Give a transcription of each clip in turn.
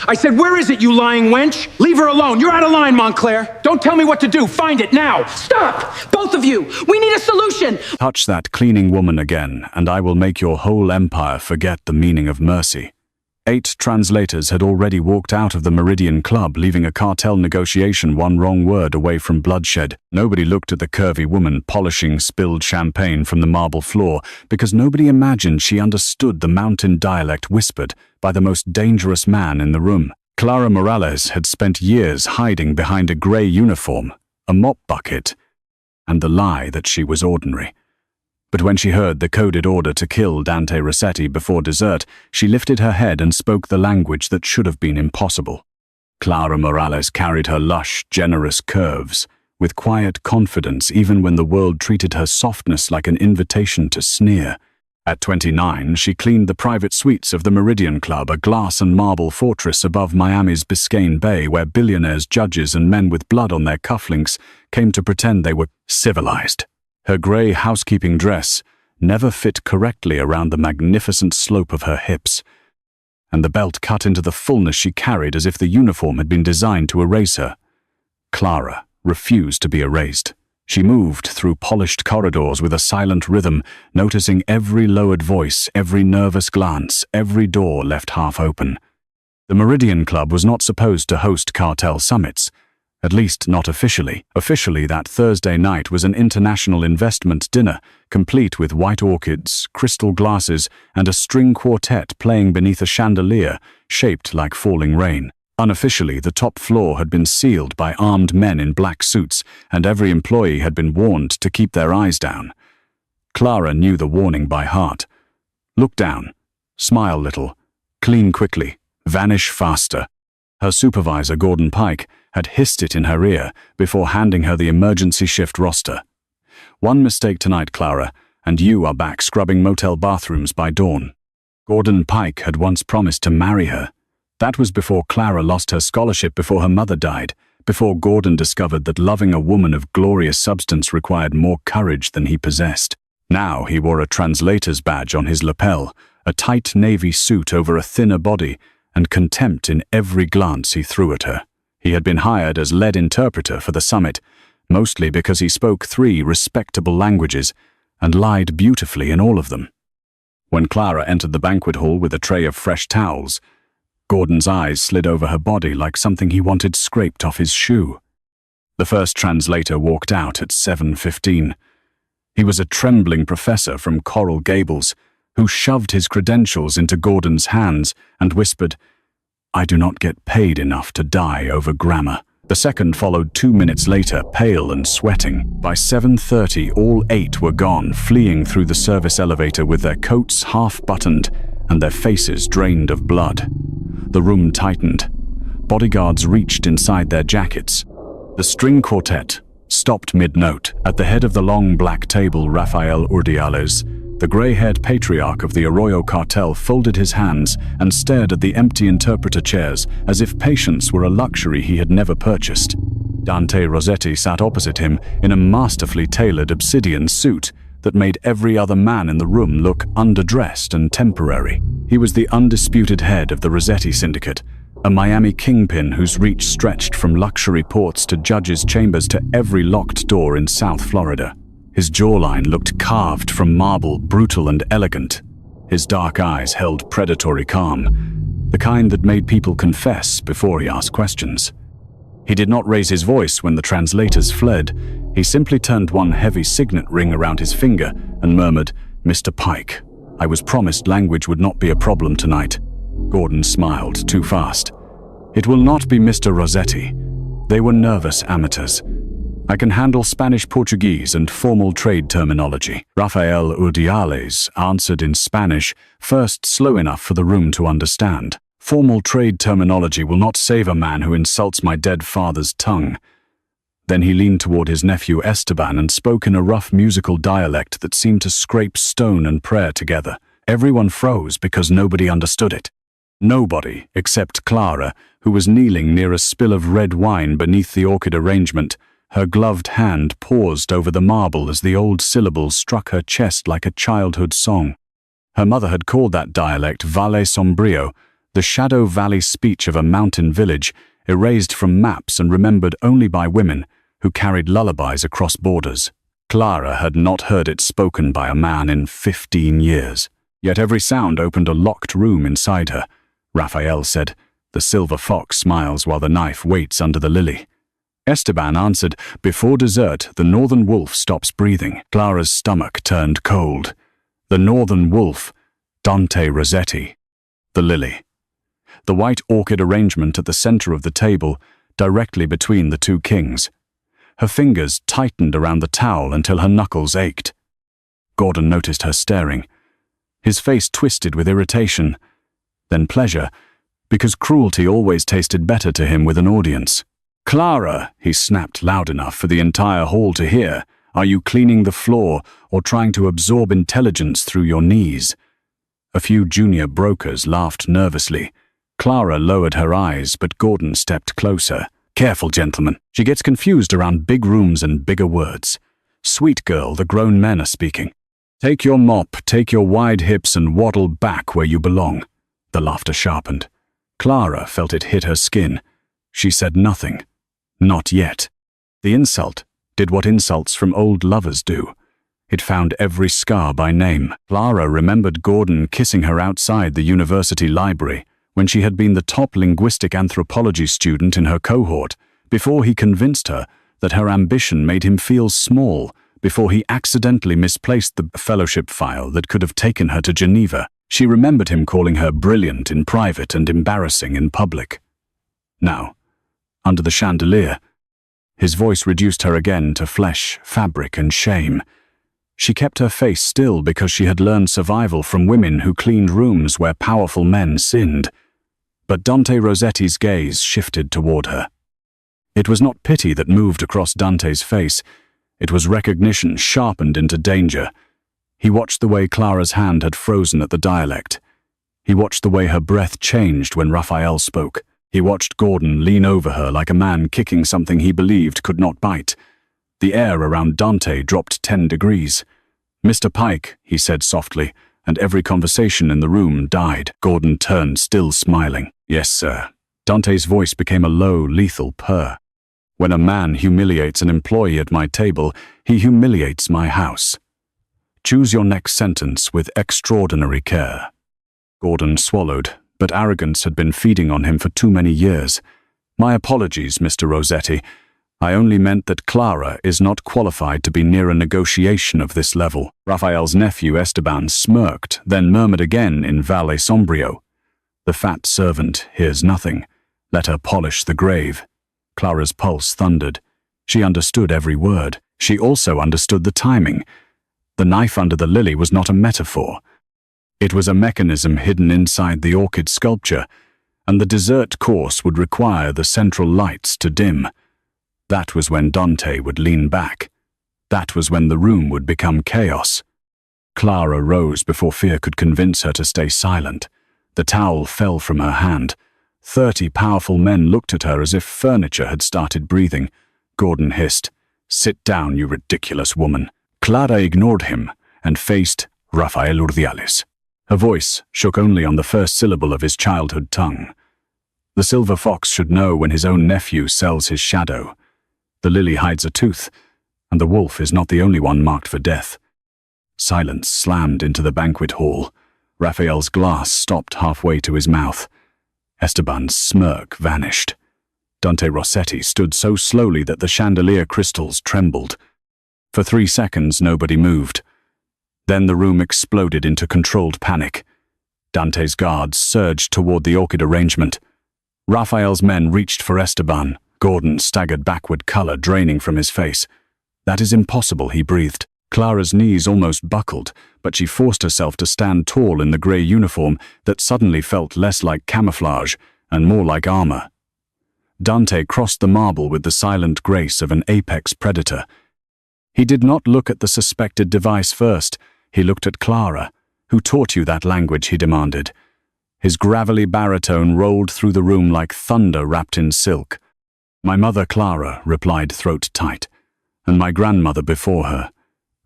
I said, where is it, you lying wench? Leave her alone. You're out of line, Montclair. Don't tell me what to do. Find it now. Stop! Both of you! We need a solution! Touch that cleaning woman again, and I will make your whole empire forget the meaning of mercy. 8 translators had already walked out of the Meridian Club, leaving a cartel negotiation one wrong word away from bloodshed. Nobody looked at the curvy woman polishing spilled champagne from the marble floor, because nobody imagined she understood the mountain dialect whispered by the most dangerous man in the room. Clara Morales had spent years hiding behind a grey uniform, a mop bucket, and the lie that she was ordinary. But when she heard the coded order to kill Dante Rossetti before dessert, she lifted her head and spoke the language that should have been impossible. Clara Morales carried her lush, generous curves, with quiet confidence even when the world treated her softness like an invitation to sneer. At 29, she cleaned the private suites of the Meridian Club, a glass and marble fortress above Miami's Biscayne Bay where billionaires, judges, and men with blood on their cufflinks came to pretend they were civilized. Her grey housekeeping dress never fit correctly around the magnificent slope of her hips, and the belt cut into the fullness she carried as if the uniform had been designed to erase her. Clara refused to be erased. She moved through polished corridors with a silent rhythm, noticing every lowered voice, every nervous glance, every door left half open. The Meridian Club was not supposed to host cartel summits, at least not officially. Officially, that Thursday night was an international investment dinner, complete with white orchids, crystal glasses, and a string quartet playing beneath a chandelier shaped like falling rain. Unofficially, the top floor had been sealed by armed men in black suits, and every employee had been warned to keep their eyes down. Clara knew the warning by heart. Look down, smile little, clean quickly, vanish faster. Her supervisor, Gordon Pike, had hissed it in her ear before handing her the emergency shift roster. One mistake tonight, Clara, and you are back scrubbing motel bathrooms by dawn. Gordon Pike had once promised to marry her. That was before Clara lost her scholarship, before her mother died, before Gordon discovered that loving a woman of glorious substance required more courage than he possessed. Now he wore a translator's badge on his lapel, a tight navy suit over a thinner body, and contempt in every glance he threw at her. He had been hired as lead interpreter for the summit, mostly because he spoke 3 respectable languages and lied beautifully in all of them. When Clara entered the banquet hall with a tray of fresh towels, Gordon's eyes slid over her body like something he wanted scraped off his shoe. The first translator walked out at 7:15. He was a trembling professor from Coral Gables who shoved his credentials into Gordon's hands and whispered, "I do not get paid enough to die over grammar." The second followed 2 minutes later, pale and sweating. By 7:30, all 8 were gone, fleeing through the service elevator with their coats half-buttoned and their faces drained of blood. The room tightened. Bodyguards reached inside their jackets. The string quartet stopped mid-note. At the head of the long black table, Rafael Urdiales, the grey-haired patriarch of the Arroyo Cartel, folded his hands and stared at the empty interpreter chairs as if patience were a luxury he had never purchased. Dante Rossetti sat opposite him in a masterfully tailored obsidian suit that made every other man in the room look underdressed and temporary. He was the undisputed head of the Rossetti Syndicate, a Miami kingpin whose reach stretched from luxury ports to judges' chambers to every locked door in South Florida. His jawline looked carved from marble, brutal and elegant. His dark eyes held predatory calm, the kind that made people confess before he asked questions. He did not raise his voice when the translators fled. He simply turned one heavy signet ring around his finger and murmured, "Mr. Pike, I was promised language would not be a problem tonight." Gordon smiled too fast. "It will not be Mr. Rossetti. They were nervous amateurs. I can handle Spanish, Portuguese, and formal trade terminology." Rafael Urdiales answered in Spanish, first slow enough for the room to understand. "Formal trade terminology will not save a man who insults my dead father's tongue." Then he leaned toward his nephew Esteban and spoke in a rough musical dialect that seemed to scrape stone and prayer together. Everyone froze because nobody understood it. Nobody except Clara, who was kneeling near a spill of red wine beneath the orchid arrangement. Her gloved hand paused over the marble as the old syllables struck her chest like a childhood song. Her mother had called that dialect Valle Sombrio, The Shadow Valley speech of a mountain village, erased from maps and remembered only by women who carried lullabies across borders. Clara had not heard it spoken by a man in 15 years. Yet every sound opened a locked room inside her. Raphael said, "The silver fox smiles while the knife waits under the lily." Esteban answered, "Before dessert, the northern wolf stops breathing." Clara's stomach turned cold. The northern wolf, Dante Rossetti. The lily. The white orchid arrangement at the center of the table, directly between the two kings. Her fingers tightened around the towel until her knuckles ached. Gordon noticed her staring. His face twisted with irritation, then pleasure, because cruelty always tasted better to him with an audience. "Clara," he snapped loud enough for the entire hall to hear, "are you cleaning the floor or trying to absorb intelligence through your knees?" A few junior brokers laughed nervously. Clara lowered her eyes, but Gordon stepped closer. "Careful, gentlemen. She gets confused around big rooms and bigger words. Sweet girl, the grown men are speaking. Take your mop, take your wide hips and waddle back where you belong." The laughter sharpened. Clara felt it hit her skin. She said nothing. Not yet. The insult did what insults from old lovers do. It found every scar by name. Clara remembered Gordon kissing her outside the university library when she had been the top linguistic anthropology student in her cohort, before he convinced her that her ambition made him feel small, before he accidentally misplaced the fellowship file that could have taken her to Geneva. She remembered him calling her brilliant in private and embarrassing in public. Now, under the chandelier, his voice reduced her again to flesh, fabric, and shame. She kept her face still because she had learned survival from women who cleaned rooms where powerful men sinned. But Dante Rossetti's gaze shifted toward her. It was not pity that moved across Dante's face. It was recognition sharpened into danger. He watched the way Clara's hand had frozen at the dialect. He watched the way her breath changed when Raphael spoke. He watched Gordon lean over her like a man kicking something he believed could not bite. The air around Dante dropped 10 degrees. "Mr. Pike," he said softly, and every conversation in the room died. Gordon turned, still smiling. "Yes, sir." Dante's voice became a low, lethal purr. "When a man humiliates an employee at my table, he humiliates my house. Choose your next sentence with extraordinary care." Gordon swallowed, but arrogance had been feeding on him for too many years. "My apologies, Mr. Rossetti. I only meant that Clara is not qualified to be near a negotiation of this level." Raphael's nephew Esteban smirked, then murmured again in Valle Sombrio. "The fat servant hears nothing. Let her polish the grave." Clara's pulse thundered. She understood every word. She also understood the timing. The knife under the lily was not a metaphor. It was a mechanism hidden inside the orchid sculpture, and the dessert course would require the central lights to dim. That was when Dante would lean back. That was when the room would become chaos. Clara rose before fear could convince her to stay silent. The towel fell from her hand. 30 powerful men looked at her as if furniture had started breathing. Gordon hissed, "Sit down, you ridiculous woman." Clara ignored him and faced Rafael Urdiales. Her voice shook only on the first syllable of his childhood tongue. "The silver fox should know when his own nephew sells his shadow. The lily hides a tooth, and the wolf is not the only one marked for death." Silence slammed into the banquet hall. Raphael's glass stopped halfway to his mouth. Esteban's smirk vanished. Dante Rossetti stood so slowly that the chandelier crystals trembled. For 3 seconds, nobody moved. Then the room exploded into controlled panic. Dante's guards surged toward the orchid arrangement. Raphael's men reached for Esteban. Gordon staggered backward, color draining from his face. "That is impossible," he breathed. Clara's knees almost buckled, but she forced herself to stand tall in the grey uniform that suddenly felt less like camouflage and more like armor. Dante crossed the marble with the silent grace of an apex predator. He did not look at the suspected device first. He looked at Clara. "Who taught you that language?" he demanded. His gravelly baritone rolled through the room like thunder wrapped in silk. "My mother Clara," replied throat tight, "and my grandmother before her."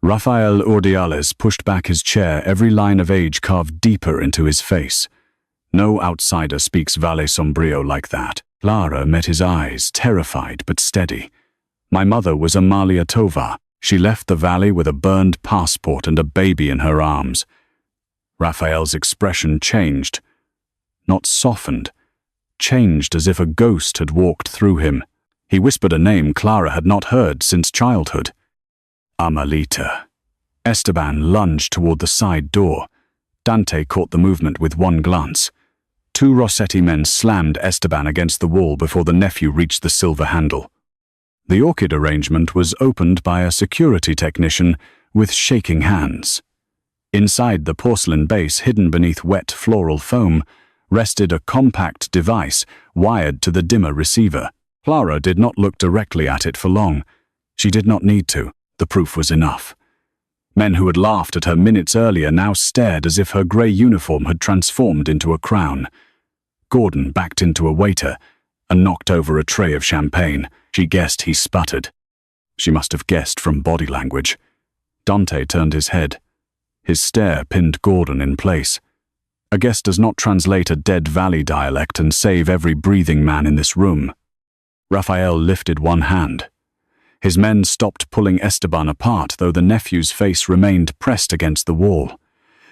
Raphael Urdiales pushed back his chair, every line of age carved deeper into his face. No outsider speaks Valle Sombrio like that. Clara met his eyes, terrified but steady. My mother was Amalia Tovar. She left the valley with a burned passport and a baby in her arms. Raphael's expression changed. Not softened. Changed as if a ghost had walked through him. He whispered a name Clara had not heard since childhood. Amalita. Esteban lunged toward the side door. Dante caught the movement with one glance. Two Rossetti men slammed Esteban against the wall before the nephew reached the silver handle. The orchid arrangement was opened by a security technician with shaking hands. Inside the porcelain base, hidden beneath wet floral foam, rested a compact device wired to the dimmer receiver. Clara did not look directly at it for long. She did not need to. The proof was enough. Men who had laughed at her minutes earlier now stared as if her grey uniform had transformed into a crown. Gordon backed into a waiter and knocked over a tray of champagne. She guessed he sputtered. She must have guessed from body language. Dante turned his head. His stare pinned Gordon in place. A guest does not translate a dead valley dialect and save every breathing man in this room. Raphael lifted one hand. His men stopped pulling Esteban apart, though the nephew's face remained pressed against the wall.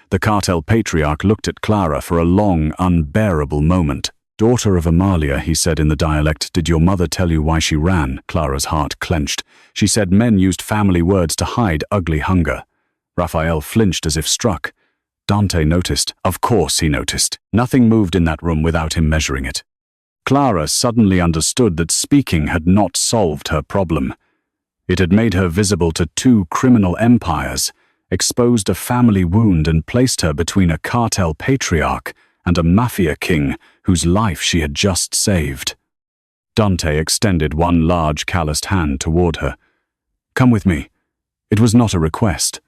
The Cartel patriarch looked at Clara for a long, unbearable moment. "Daughter of Amalia," he said in the dialect, "did your mother tell you why she ran?" Clara's heart clenched. She said men used family words to hide ugly hunger. Raphael flinched as if struck. Dante noticed. Of course he noticed. Nothing moved in that room without him measuring it. Clara suddenly understood that speaking had not solved her problem. It had made her visible to two criminal empires, exposed a family wound and placed her between a cartel patriarch and a mafia king whose life she had just saved. Dante extended one large calloused hand toward her. "Come with me." It was not a request.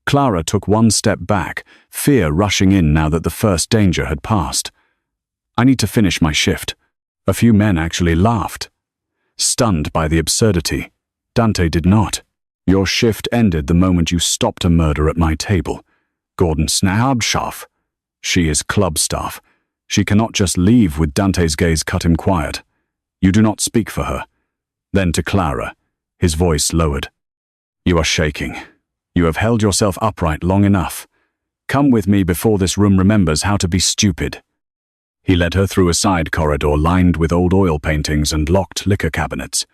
Clara took one step back, fear rushing in now that the first danger had passed. "I need to finish my shift." A few men actually laughed. Stunned by the absurdity, Dante did not. "Your shift ended the moment you stopped a murder at my table." Gordon snapped. "She is club staff. She cannot just leave." With Dante's gaze cut him quiet. "You do not speak for her." Then to Clara, his voice lowered. "You are shaking. You have held yourself upright long enough. Come with me before this room remembers how to be stupid." He led her through a side corridor lined with old oil paintings and locked liquor cabinets.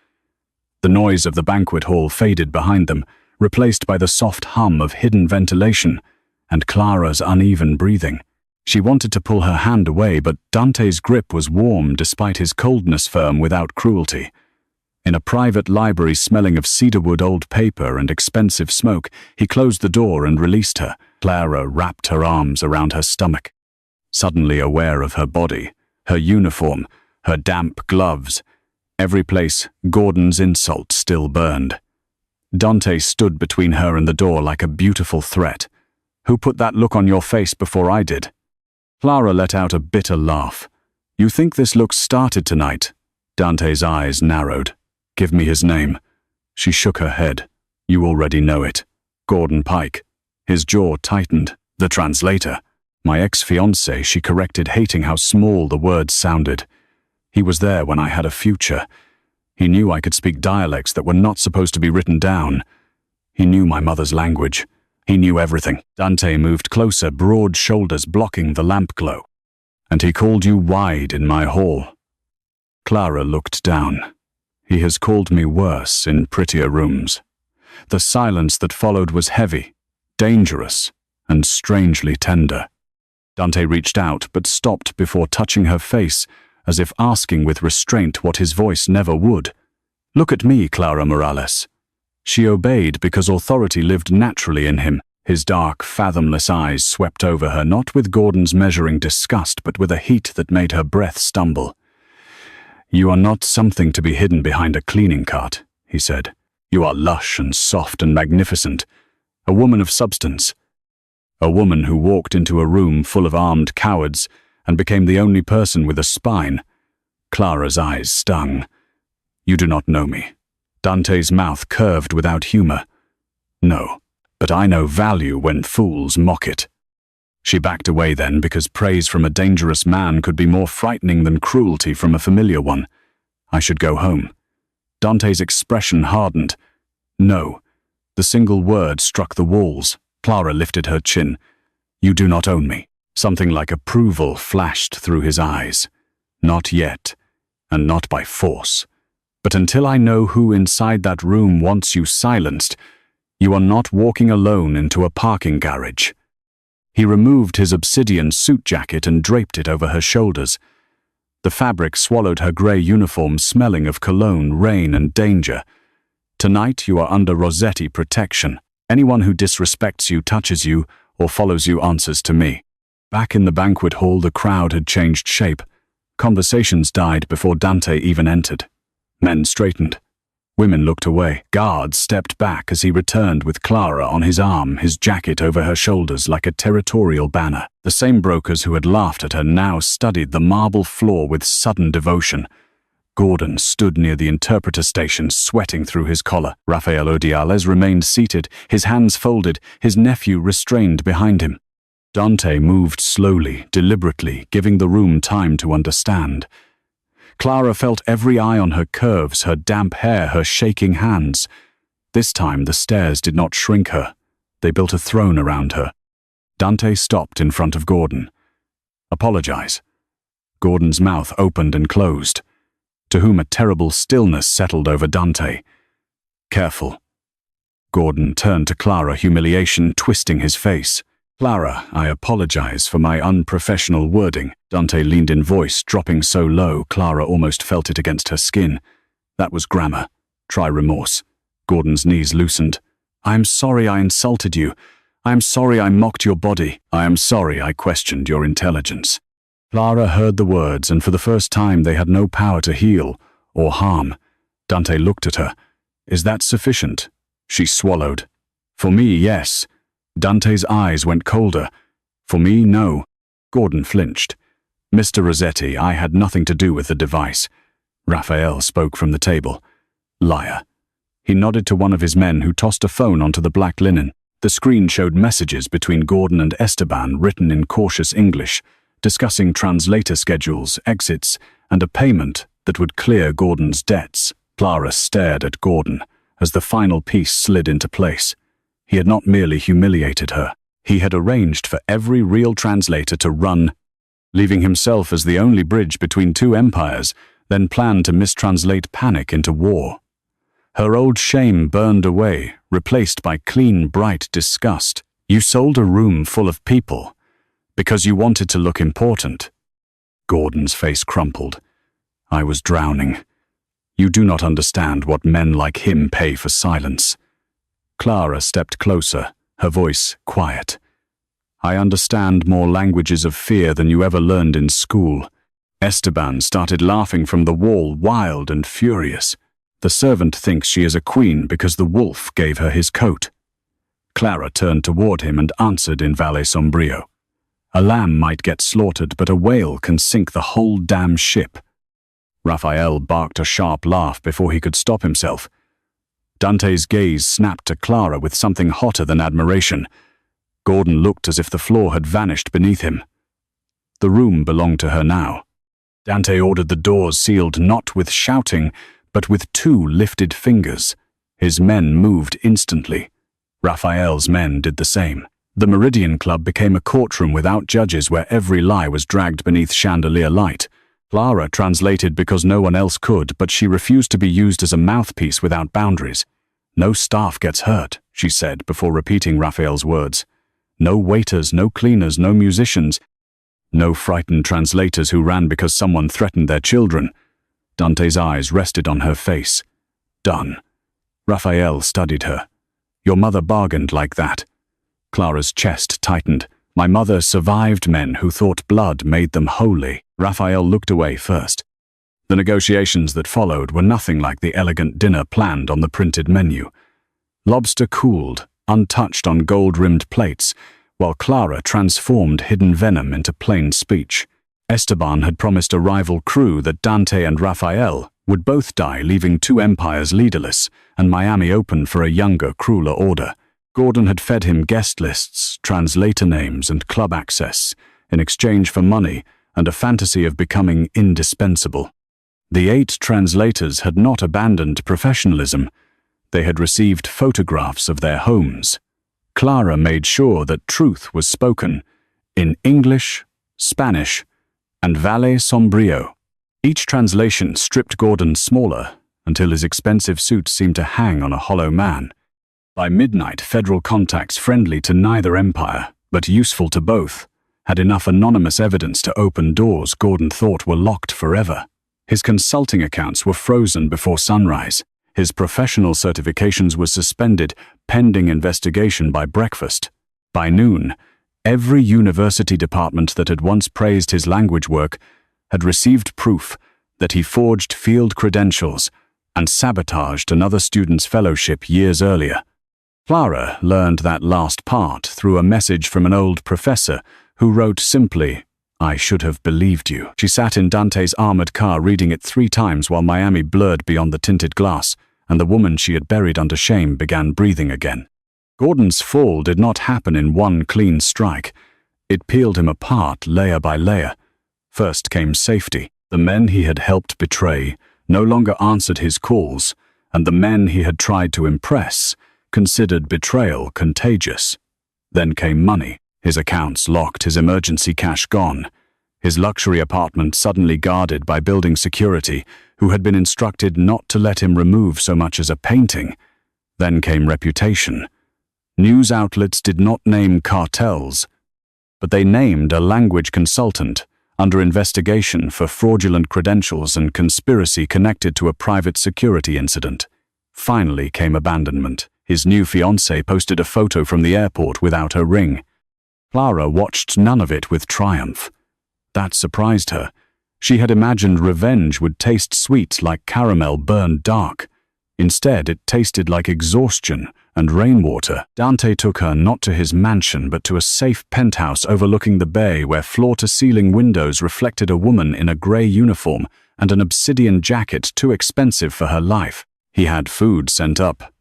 The noise of the banquet hall faded behind them, replaced by the soft hum of hidden ventilation and Clara's uneven breathing. She wanted to pull her hand away, but Dante's grip was warm despite his coldness, firm without cruelty. In a private library smelling of cedarwood, old paper, and expensive smoke, he closed the door and released her. Clara wrapped her arms around her stomach. Suddenly aware of her body, her uniform, her damp gloves, every place Gordon's insult still burned. Dante stood between her and the door like a beautiful threat. "Who put that look on your face before I did?" Clara let out a bitter laugh. "You think this look started tonight?" Dante's eyes narrowed. "Give me his name." She shook her head. "You already know it. Gordon Pike." His jaw tightened. "The translator." "My ex-fiancé," she corrected, hating how small the words sounded. "He was there when I had a future. He knew I could speak dialects that were not supposed to be written down. He knew my mother's language. He knew everything." Dante moved closer, broad shoulders blocking the lamp glow. "And he called you wide in my hall." Clara looked down. "He has called me worse in prettier rooms." The silence that followed was heavy, dangerous, and strangely tender. Dante reached out but stopped before touching her face, as if asking with restraint what his voice never would. "Look at me, Clara Morales." She obeyed because authority lived naturally in him. His dark, fathomless eyes swept over her, not with Gordon's measuring disgust, but with a heat that made her breath stumble. "You are not something to be hidden behind a cleaning cart," he said. "You are lush and soft and magnificent. A woman of substance. A woman who walked into a room full of armed cowards and became the only person with a spine." Clara's eyes stung. "You do not know me." Dante's mouth curved without humor. "No, but I know value when fools mock it." She backed away then because praise from a dangerous man could be more frightening than cruelty from a familiar one. I should go home. Dante's expression hardened. No. The single word struck the walls. Clara lifted her chin. You do not own me. Something like approval flashed through his eyes. Not yet, and not by force. But until I know who inside that room wants you silenced, you are not walking alone into a parking garage. He removed his obsidian suit jacket and draped it over her shoulders. The fabric swallowed her grey uniform, smelling of cologne, rain, and danger. Tonight you are under Rossetti protection. Anyone who disrespects you, touches you, or follows you answers to me. Back in the banquet hall, the crowd had changed shape. Conversations died before Dante even entered. Men straightened. Women looked away. Guards stepped back as he returned with Clara on his arm, his jacket over her shoulders like a territorial banner. The same brokers who had laughed at her now studied the marble floor with sudden devotion. Gordon stood near the interpreter station, sweating through his collar. Rafael Odiales remained seated, his hands folded, his nephew restrained behind him. Dante moved slowly, deliberately, giving the room time to understand. Clara felt every eye on her curves, her damp hair, her shaking hands. This time the stairs did not shrink her. They built a throne around her. Dante stopped in front of Gordon. Apologize. Gordon's mouth opened and closed, to whom a terrible stillness settled over Dante. Careful. Gordon turned to Clara, humiliation twisting his face. Clara, I apologize for my unprofessional wording. Dante leaned in, voice dropping so low Clara almost felt it against her skin. That was grammar. Try remorse. Gordon's knees loosened. I am sorry I insulted you. I am sorry I mocked your body. I am sorry I questioned your intelligence. Clara heard the words, and for the first time they had no power to heal or harm. Dante looked at her. Is that sufficient? She swallowed. For me, yes. Dante's eyes went colder. For me, no. Gordon flinched. Mr. Rossetti, I had nothing to do with the device. Raphael spoke from the table. Liar. He nodded to one of his men who tossed a phone onto the black linen. The screen showed messages between Gordon and Esteban written in cautious English, discussing translator schedules, exits, and a payment that would clear Gordon's debts. Clara stared at Gordon as the final piece slid into place. He had not merely humiliated her. He had arranged for every real translator to run, leaving himself as the only bridge between two empires, then planned to mistranslate panic into war. Her old shame burned away, replaced by clean, bright disgust. You sold a room full of people because you wanted to look important. Gordon's face crumpled. I was drowning. You do not understand what men like him pay for silence. Clara stepped closer, her voice quiet. I understand more languages of fear than you ever learned in school. Esteban started laughing from the wall, wild and furious. The servant thinks she is a queen because the wolf gave her his coat. Clara turned toward him and answered in Valle Sombrio. A lamb might get slaughtered, but a whale can sink the whole damn ship. Raphael barked a sharp laugh before he could stop himself. Dante's gaze snapped to Clara with something hotter than admiration. Gordon looked as if the floor had vanished beneath him. The room belonged to her now. Dante ordered the doors sealed not with shouting, but with 2 lifted fingers. His men moved instantly. Raphael's men did the same. The Meridian Club became a courtroom without judges where every lie was dragged beneath chandelier light. Clara translated because no one else could, but she refused to be used as a mouthpiece without boundaries. No staff gets hurt, she said before repeating Raphael's words. No waiters, no cleaners, no musicians. No frightened translators who ran because someone threatened their children. Dante's eyes rested on her face. Done. Raphael studied her. Your mother bargained like that. Clara's chest tightened. My mother survived men who thought blood made them holy. Raphael looked away first. The negotiations that followed were nothing like the elegant dinner planned on the printed menu. Lobster cooled, untouched on gold-rimmed plates, while Clara transformed hidden venom into plain speech. Esteban had promised a rival crew that Dante and Raphael would both die, leaving 2 empires leaderless, and Miami open for a younger, crueler order. Gordon had fed him guest lists, translator names, and club access in exchange for money and a fantasy of becoming indispensable. The 8 translators had not abandoned professionalism. They had received photographs of their homes. Clara made sure that truth was spoken in English, Spanish, and Valle Sombrio. Each translation stripped Gordon smaller until his expensive suit seemed to hang on a hollow man. By midnight, federal contacts friendly to neither empire, but useful to both, had enough anonymous evidence to open doors Gordon thought were locked forever. His consulting accounts were frozen before sunrise. His professional certifications were suspended pending investigation by breakfast. By noon, every university department that had once praised his language work had received proof that he forged field credentials and sabotaged another student's fellowship years earlier. Clara learned that last part through a message from an old professor who wrote simply, "I should have believed you." She sat in Dante's armored car reading it 3 times while Miami blurred beyond the tinted glass, and the woman she had buried under shame began breathing again. Gordon's fall did not happen in one clean strike. It peeled him apart layer by layer. First came safety. The men he had helped betray no longer answered his calls, and the men he had tried to impress considered betrayal contagious. Then came money. His accounts locked, his emergency cash gone. His luxury apartment suddenly guarded by building security, who had been instructed not to let him remove so much as a painting. Then came reputation. News outlets did not name cartels, but they named a language consultant under investigation for fraudulent credentials and conspiracy connected to a private security incident. Finally came abandonment. His new fiancée posted a photo from the airport without her ring. Clara watched none of it with triumph. That surprised her. She had imagined revenge would taste sweet like caramel burned dark. Instead, it tasted like exhaustion and rainwater. Dante took her not to his mansion but to a safe penthouse overlooking the bay where floor-to-ceiling windows reflected a woman in a grey uniform and an obsidian jacket too expensive for her life. He had food sent up.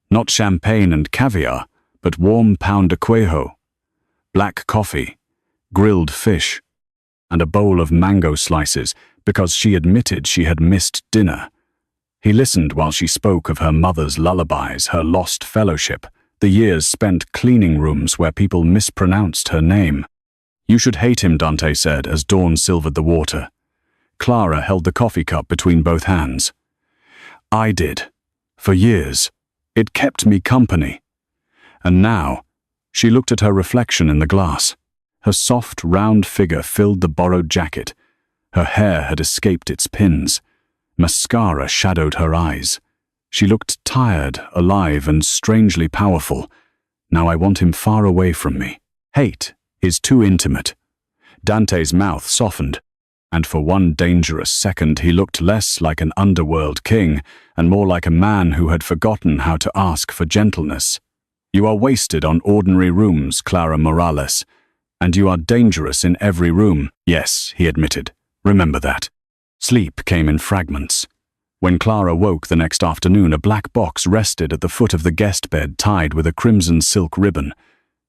Not champagne and caviar, but warm pound de quejo, black coffee, grilled fish, and a bowl of mango slices because she admitted she had missed dinner. He listened while she spoke of her mother's lullabies, her lost fellowship, the years spent cleaning rooms where people mispronounced her name. "You should hate him," Dante said as dawn silvered the water. Clara held the coffee cup between both hands. "I did. For years. It kept me company." And now, she looked at her reflection in the glass. Her soft, round figure filled the borrowed jacket. Her hair had escaped its pins. Mascara shadowed her eyes. She looked tired, alive, and strangely powerful. Now I want him far away from me. Hate is too intimate. Dante's mouth softened, and for one dangerous second he looked less like an underworld king and more like a man who had forgotten how to ask for gentleness. "You are wasted on ordinary rooms, Clara Morales, and you are dangerous in every room." "Yes," he admitted. "Remember that." Sleep came in fragments. When Clara woke the next afternoon, a black box rested at the foot of the guest bed tied with a crimson silk ribbon.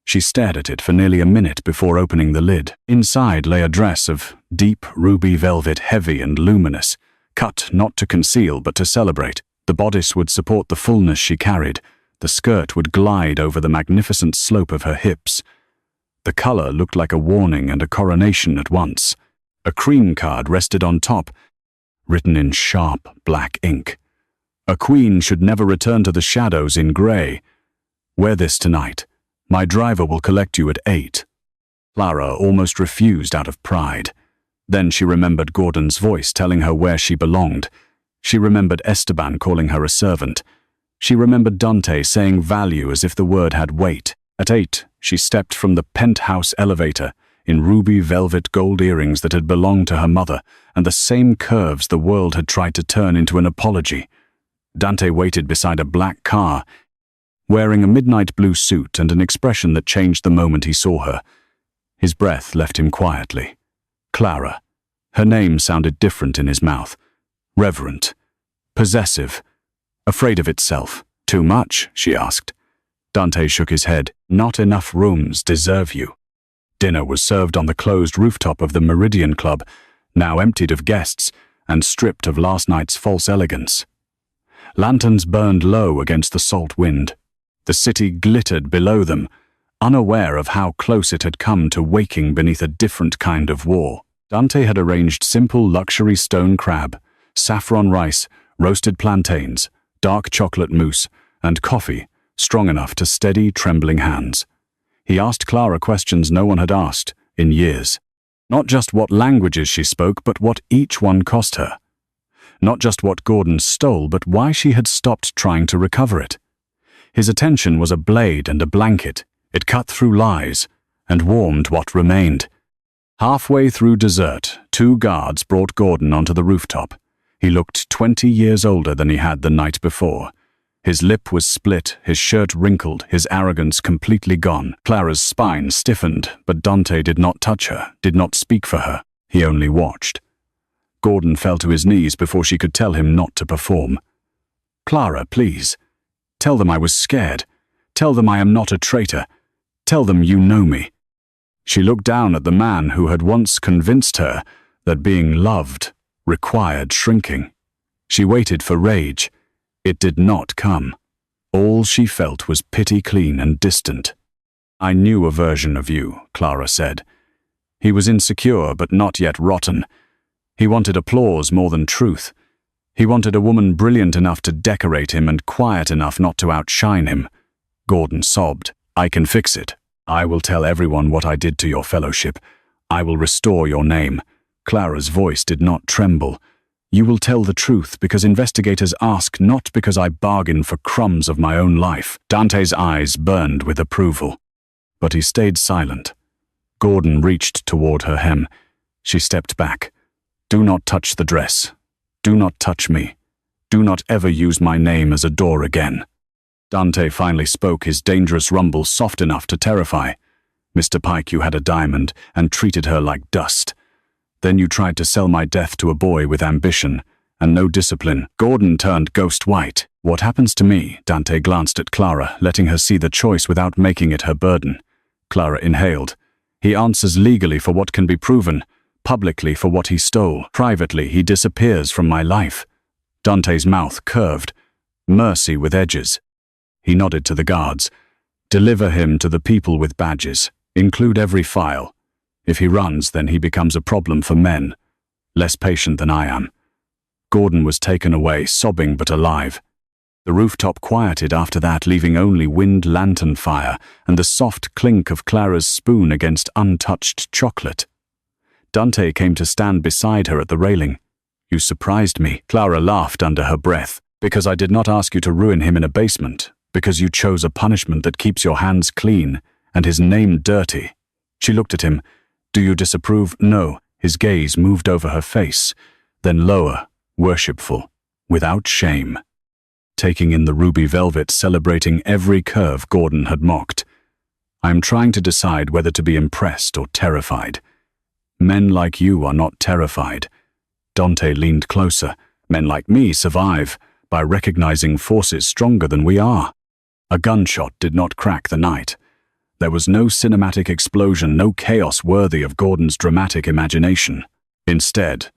She stared at it for nearly a minute before opening the lid. Inside lay a dress of deep ruby velvet, heavy and luminous, cut not to conceal but to celebrate. The bodice would support the fullness she carried. The skirt would glide over the magnificent slope of her hips. The color looked like a warning and a coronation at once. A cream card rested on top, written in sharp black ink. "A queen should never return to the shadows in grey. Wear this tonight. My driver will collect you at 8. Clara almost refused out of pride. Then she remembered Gordon's voice telling her where she belonged. She remembered Esteban calling her a servant. She remembered Dante saying value as if the word had weight. At 8, she stepped from the penthouse elevator in ruby velvet gold earrings that had belonged to her mother and the same curves the world had tried to turn into an apology. Dante waited beside a black car, wearing a midnight blue suit and an expression that changed the moment he saw her. His breath left him quietly. Clara. Her name sounded different in his mouth. Reverent. Possessive. Afraid of itself. "Too much?" she asked. Dante shook his head. Not enough rooms deserve you. Dinner was served on the closed rooftop of the Meridian Club, now emptied of guests and stripped of last night's false elegance. Lanterns burned low against the salt wind. The city glittered below them, unaware of how close it had come to waking beneath a different kind of war. Dante had arranged simple luxury stone crab, saffron rice, roasted plantains, dark chocolate mousse, and coffee, strong enough to steady trembling hands. He asked Clara questions no one had asked in years. Not just what languages she spoke, but what each one cost her. Not just what Gordon stole, but why she had stopped trying to recover it. His attention was a blade and a blanket. It cut through lies and warmed what remained. Halfway through dessert, 2 guards brought Gordon onto the rooftop. He looked 20 years older than he had the night before. His lip was split, his shirt wrinkled, his arrogance completely gone. Clara's spine stiffened, but Dante did not touch her, did not speak for her. He only watched. Gordon fell to his knees before she could tell him not to perform. "Clara, please. Tell them I was scared. Tell them I am not a traitor. Tell them you know me." She looked down at the man who had once convinced her that being loved required shrinking. She waited for rage. It did not come. All she felt was pity, clean and distant. "I knew a version of you," Clara said. "He was insecure but not yet rotten. He wanted applause more than truth. He wanted a woman brilliant enough to decorate him and quiet enough not to outshine him." Gordon sobbed. "I can fix it. I will tell everyone what I did to your fellowship. I will restore your name." Clara's voice did not tremble. "You will tell the truth because investigators ask, not because I bargain for crumbs of my own life." Dante's eyes burned with approval. But he stayed silent. Gordon reached toward her hem. She stepped back. "Do not touch the dress. Do not touch me. Do not ever use my name as a door again." Dante finally spoke, his dangerous rumble soft enough to terrify. "Mr. Pike, you had a diamond and treated her like dust. Then you tried to sell my death to a boy with ambition and no discipline." Gordon turned ghost white. "What happens to me?" Dante glanced at Clara, letting her see the choice without making it her burden. Clara inhaled. "He answers legally for what can be proven, publicly for what he stole. Privately, he disappears from my life." Dante's mouth curved. Mercy with edges. He nodded to the guards. "Deliver him to the people with badges. Include every file. If he runs, then he becomes a problem for men. Less patient than I am." Gordon was taken away, sobbing but alive. The rooftop quieted after that, leaving only wind lantern fire and the soft clink of Clara's spoon against untouched chocolate. Dante came to stand beside her at the railing. "You surprised me." Clara laughed under her breath. "Because I did not ask you to ruin him in a basement. Because you chose a punishment that keeps your hands clean and his name dirty." She looked at him. "Do you disapprove?" "No." His gaze moved over her face, then lower, worshipful, without shame. Taking in the ruby velvet, celebrating every curve Gordon had mocked. "I am trying to decide whether to be impressed or terrified. Men like you are not terrified." Dante leaned closer. "Men like me survive by recognizing forces stronger than we are." A gunshot did not crack the night. There was no cinematic explosion, no chaos worthy of Gordon's dramatic imagination. Instead,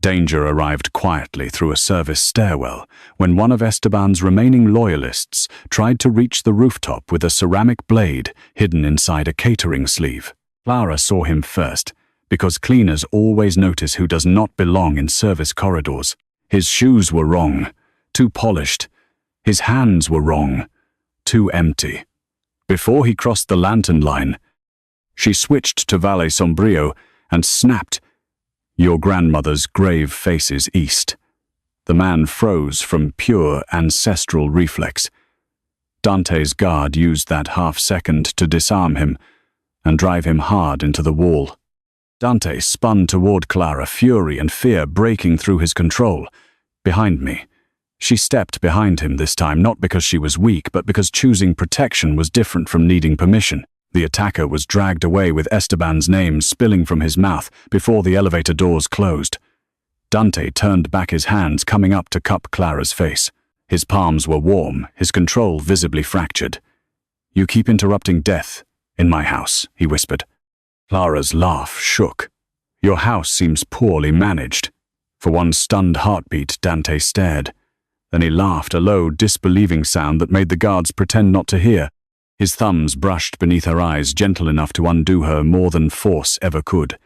danger arrived quietly through a service stairwell when one of Esteban's remaining loyalists tried to reach the rooftop with a ceramic blade hidden inside a catering sleeve. Clara saw him first, because cleaners always notice who does not belong in service corridors. His shoes were wrong, too polished. His hands were wrong, too empty. Before he crossed the lantern line, she switched to Valle Sombrio and snapped, "Your grandmother's grave faces east." The man froze from pure ancestral reflex. Dante's guard used that half-second to disarm him and drive him hard into the wall. Dante spun toward Clara, fury and fear breaking through his control. "Behind me." She stepped behind him this time, not because she was weak, but because choosing protection was different from needing permission. The attacker was dragged away with Esteban's name spilling from his mouth before the elevator doors closed. Dante turned back his hands, coming up to cup Clara's face. His palms were warm, his control visibly fractured. You keep interrupting death in my house, he whispered. Clara's laugh shook. Your house seems poorly managed. For one stunned heartbeat, Dante stared. Then he laughed, a low, disbelieving sound that made the guards pretend not to hear. His thumbs brushed beneath her eyes, gentle enough to undo her more than force ever could.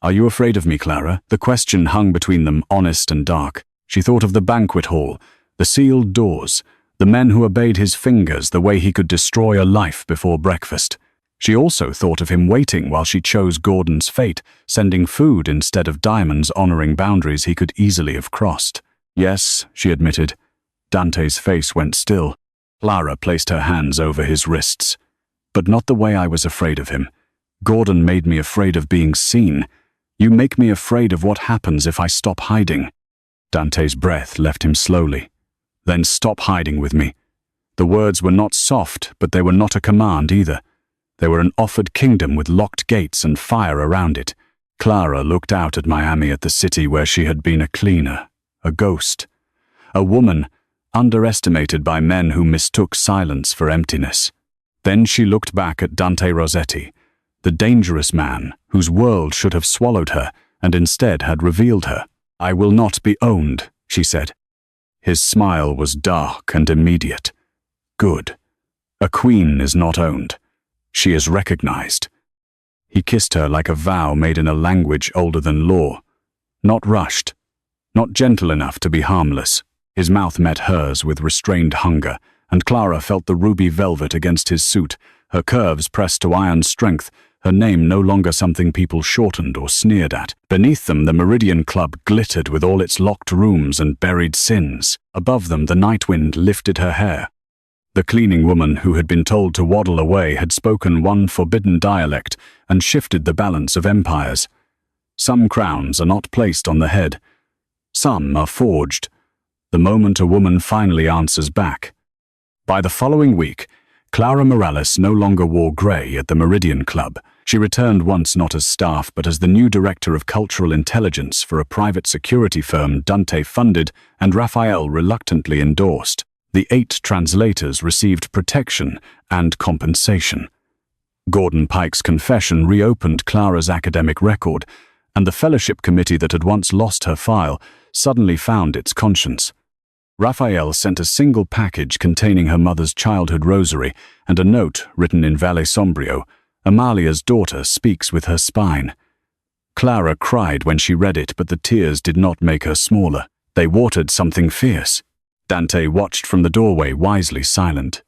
Are you afraid of me, Clara? The question hung between them, honest and dark. She thought of the banquet hall, the sealed doors, the men who obeyed his fingers, the way he could destroy a life before breakfast. She also thought of him waiting while she chose Gordon's fate, sending food instead of diamonds, honoring boundaries he could easily have crossed. Yes, she admitted. Dante's face went still. Clara placed her hands over his wrists. But not the way I was afraid of him. Gordon made me afraid of being seen. You make me afraid of what happens if I stop hiding. Dante's breath left him slowly. Then stop hiding with me. The words were not soft, but they were not a command either. They were an offered kingdom with locked gates and fire around it. Clara looked out at Miami, at the city where she had been a cleaner, a ghost, a woman underestimated by men who mistook silence for emptiness. Then she looked back at Dante Rossetti, the dangerous man whose world should have swallowed her and instead had revealed her. I will not be owned, she said. His smile was dark and immediate. Good. A queen is not owned. She is recognized. He kissed her like a vow made in a language older than law. Not rushed. Not gentle enough to be harmless. His mouth met hers with restrained hunger, and Clara felt the ruby velvet against his suit, her curves pressed to iron strength, her name no longer something people shortened or sneered at. Beneath them, the Meridian Club glittered with all its locked rooms and buried sins. Above them, the night wind lifted her hair. The cleaning woman who had been told to waddle away had spoken one forbidden dialect and shifted the balance of empires. Some crowns are not placed on the head. Some are forged. The moment a woman finally answers back. By the following week, Clara Morales no longer wore grey at the Meridian Club. She returned once not as staff but as the new director of cultural intelligence for a private security firm Dante funded and Raphael reluctantly endorsed. The 8 translators received protection and compensation. Gordon Pike's confession reopened Clara's academic record, and the fellowship committee that had once lost her file suddenly found its conscience. Raphael sent a single package containing her mother's childhood rosary and a note written in Valle Sombrio. Amalia's daughter speaks with her spine. Clara cried when she read it, but the tears did not make her smaller. They watered something fierce. Dante watched from the doorway, wisely silent.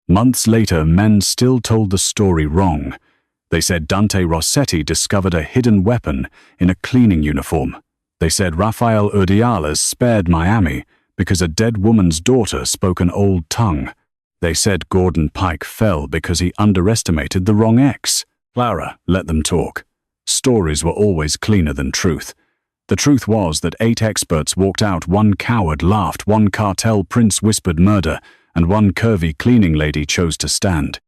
Months later, men still told the story wrong. They said Dante Rossetti discovered a hidden weapon in a cleaning uniform. They said Rafael Urdiales spared Miami because a dead woman's daughter spoke an old tongue. They said Gordon Pike fell because he underestimated the wrong ex. Clara let them talk. Stories were always cleaner than truth. The truth was that 8 experts walked out, one coward laughed, one cartel prince whispered murder, and one curvy cleaning lady chose to stand.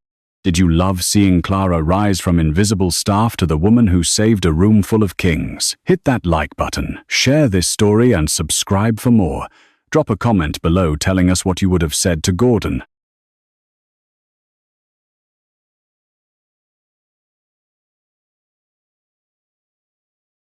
Did you love seeing Clara rise from invisible staff to the woman who saved a room full of kings? Hit that like button, share this story and subscribe for more. Drop a comment below telling us what you would have said to Gordon.